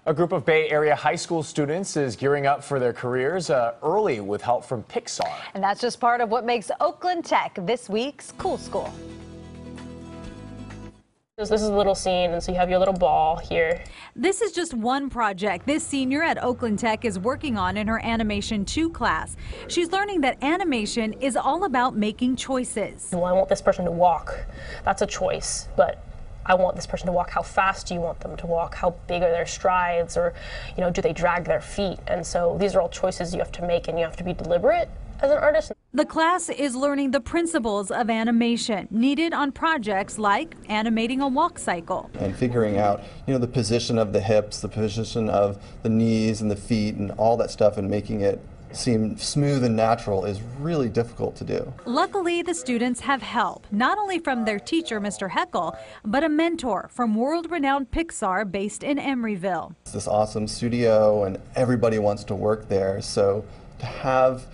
A group of Bay Area high school students is gearing up for their careers early with help from Pixar. And that's just part of what makes Oakland Tech this week's Cool School. This is a little scene, and so you have your little ball here. This is just one project this senior at Oakland Tech is working on in her Animation 2 class. She's learning that animation is all about making choices. Well, I want this person to walk. That's a choice, but I want this person to walk. How fast do you want them to walk? How big are their strides? Or, do they drag their feet? And so these are all choices you have to make, and you have to be deliberate as an artist. The class is learning the principles of animation needed on projects like animating a walk cycle. And figuring out, the position of the hips, the position of the knees and the feet and all that stuff, and making it seem smooth and natural is really difficult to do. Luckily, the students have help, not only from their teacher, Mr. Heckel, but a mentor from world-renowned Pixar based in Emeryville. It's this awesome studio and everybody wants to work there, so to have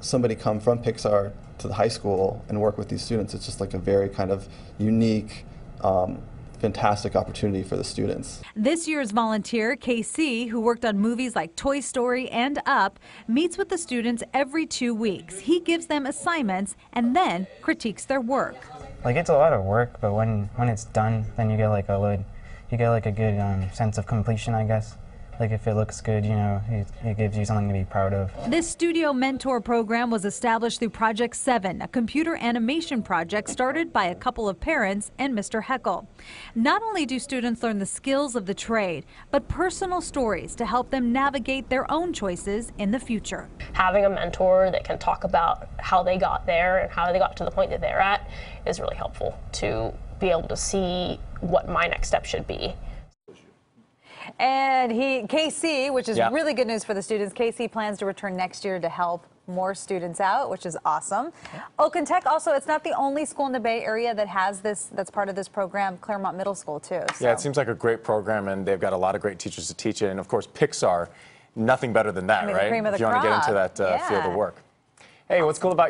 somebody come from Pixar to the high school and work with these students, it's just like a very kind of unique, fantastic opportunity for the students. This year's volunteer, KC, who worked on movies like Toy Story and Up, meets with the students every 2 weeks. He gives them assignments and then critiques their work. It's a lot of work, but when it's done, then you get a good sense of completion, I guess. If it looks good, it gives you something to be proud of. This studio mentor program was established through Project 7, a computer animation project started by a couple of parents and Mr. Heckel. Not only do students learn the skills of the trade, but personal stories to help them navigate their own choices in the future. Having a mentor that can talk about how they got there and how they got to the point that they're at is really helpful to be able to see what my next step should be. And KC, which is really good news for the students, KC plans to return next year to help more students out, which is awesome. Oakland Tech also, it's not the only school in the Bay Area that has this, that's part of this program, Claremont Middle School too. So. Yeah, it seems like a great program, and they've got a lot of great teachers to teach it. And of course, Pixar, nothing better than that, right? The cream of the if you want to get into that field of work. Hey, what's cool about